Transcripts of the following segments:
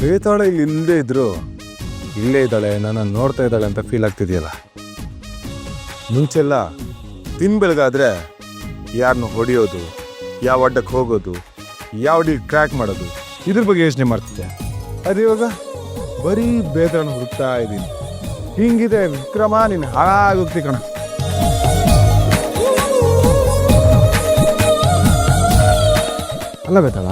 ಬೇತಾಳ ಇಲ್ಲಿ ಇಲ್ಲದೆ ಇದ್ರು ಇಲ್ಲೇ ಇದ್ದಾಳೆ, ನನ್ನ ನೋಡ್ತಾ ಇದ್ದಾಳೆ ಅಂತ ಫೀಲ್ ಆಗ್ತಿದೆಯಲ್ಲ. ಮುಂಚೆಲ್ಲ ಬೆಳಗಾದ್ರೆ ಯಾರನ್ನು ಹೊಡೆಯೋದು, ಯಾವ ಅಡ್ಡಕ್ಕೆ ಹೋಗೋದು, ಯಾವ ಡೀಲ್ ಕ್ರ್ಯಾಕ್ ಮಾಡೋದು, ಇದ್ರ ಬಗ್ಗೆ ಯೋಚನೆ ಮಾಡ್ತಿದ್ದೆ. ಅದು ಇವಾಗ ಬರೀ ಬೇತಾಳ ಹುಡುಕ್ತಾ ಇದ್ದೀನಿ. ಹಿಂಗಿದೆ ವಿಕ್ರಮ, ನೀನು ಹಾಳಾಗೋಗ್ತಿ ಕಣ. ಅಲ್ಲ ಬೇತಾಳ,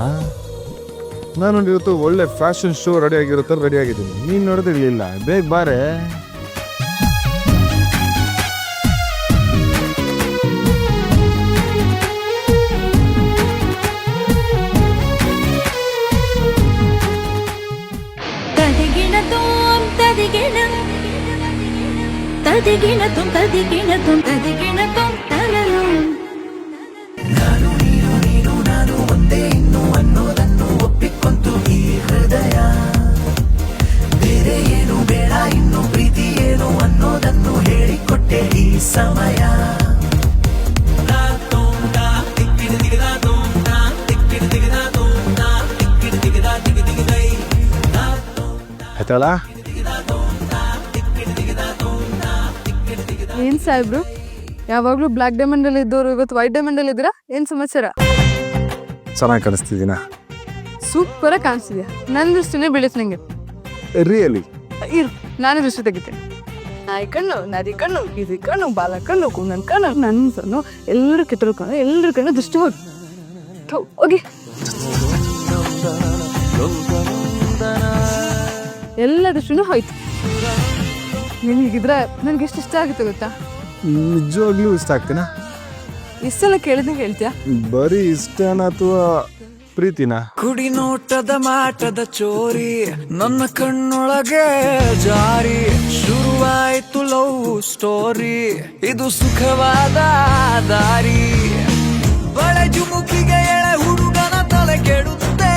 ನಾನು ಇವತ್ತು ಒಳ್ಳೆ ಫ್ಯಾಷನ್ ಶೋ ರೆಡಿ ಆಗಿರೋ ರೆಡಿ ಆಗಿದ್ದೀನಿ. ನೀನು ನೋಡೋದಿರ್ಲಿಲ್ಲ, ಬೇಗ ಬಾರೆ. ಸಮಯ ಆಯ್ತಲ್ಲ. ಏನ್ ಸಾಹೇಬ್ರು, ಯಾವಾಗ್ಲೂ ಬ್ಲಾಕ್ ಡೈಮಂಡ್ ಅಲ್ಲಿ ಇದ್ದವ್ರು ಇವತ್ತು ವೈಟ್ ಡೈಮಂಡ್ ಅಲ್ಲಿ ಇದ್ದೀರಾ? ಏನ್ ಸಮಾಚಾರ? ಚೆನ್ನಾಗಿ ಕಾಣಿಸ್ತಿದ್ದೀನ? ಸೂಪರ್ ಆಗಿ ಕಾಣಿಸ್ತಿದ್ಯಾ. ನನ್ನ ದೃಷ್ಟಿನೇ ಬೆಳೀತು ನಂಗೆ. ರಿಯಲಿ? ಇರು, ನಾನೇ ದೃಷ್ಟಿ ತೆಗಿತೇನೆ. ನಾಯಿ ಕಣ್ಣು, ನದಿ ಕಣ್ಣು, ಗಿರಿ ಕಣ್ಣು, ಬಾಲ ಕಣ್ಣು, ಕುಂದನ್ ಕಣ್ಣು, ನನ್ನ ಕಣ್ಣು, ಎಲ್ಲರೂ ಕೆಟ್ಟರು ಕಣ್ಣು, ಎಲ್ಲರ ಕಣ್ಣು ದೃಷ್ಟಿ ಹೋಗಿ ಹೋಗಿ ಎಲ್ಲ ದೃಷ್ಟಿನೂ ಹೋಯ್ತು. ನಿನಗಿದ್ರೆ ನನ್ಗೆ ಎಷ್ಟು ಇಷ್ಟ ಆಗುತ್ತೆ ಗೊತ್ತಾ? ನಿಜವಾಗ್ಲೂ ಇಷ್ಟ ಆಗ್ತೀನಾ? ಇಷ್ಟೆಲ್ಲ ಕೇಳಿದಂಗೆ ಹೇಳ್ತೀಯಾ? ಬರೀ ಇಷ್ಟನಾ ಅಥವಾ ಪ್ರೀತಿನ? ಕುಡಿ ನೋಟದ ಮಾಟದ ಚೋರಿ ನನ್ನ ಕಣ್ಣೊಳಗೆ ಜಾರಿ, ಶುರುವಾಯ್ತು ಲವ್ ಸ್ಟೋರಿ, ಇದು ಸುಖವಾದ ದಾರಿ. ಬಳೆ ಜುಮುಕಿಗೆ ಎಳೆ ಹುಡುಗನ ತಲೆ ಕೆಡುತ್ತೆ,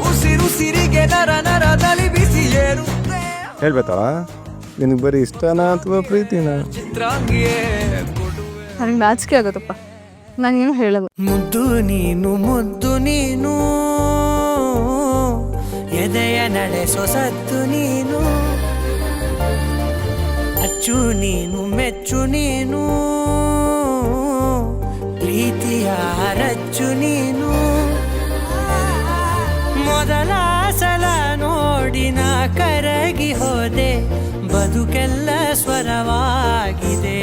ಉಸಿರುಸಿರಿಗೆ ನರ ನರದಲ್ಲಿ ಬಿಸಿ ಏರುತ್ತೆ. ಹೇಳ್ಬೇಕಲ್ಲ, ನಿನಗೆ ಬರೀ ಇಷ್ಟನಾ ಅಥವಾ ಪ್ರೀತಿನ? ಚಿತ್ರಾಂಗಿಯೇ ನನಗೆ ನಾಚಿಕೆ ಆಗುತ್ತಪ್ಪ, ನಾನೇನು ಹೇಳಲ್ಲ. ಮುದ್ದು ನೀನು ಮುದ್ದು ನೀನು, ಎದೆಯ ನಡೆಸೋ ಸತ್ತು ನೀನು, ಅಚ್ಚು ನೀನು ಮೆಚ್ಚು ನೀನು, ಪ್ರೀತಿಯ ರಚ್ಚು ನೀನು. ಮೊದಲ ಸಲ ನೋಡಿ ನಾ ಕರಗಿ ಹೋದೆ, ಬದುಕೆಲ್ಲ ಸ್ವರವಾಗಿದೆ.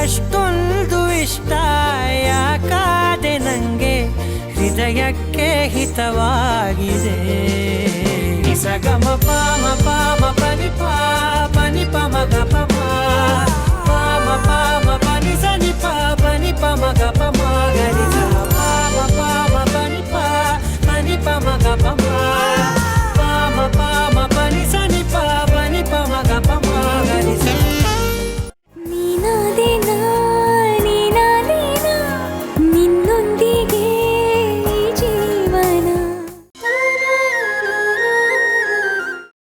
ಅಷ್ಟೊಂದು ಇಷ್ಟ ಯಾಕಾದೆ ನಂಗೆ, ಹೃದಯಕ್ಕೆ ಹಿತವಾಗಿದೆ. ಸಗಮ ಪಾಮ ಪಾಮ ಪನಿ ಪಾ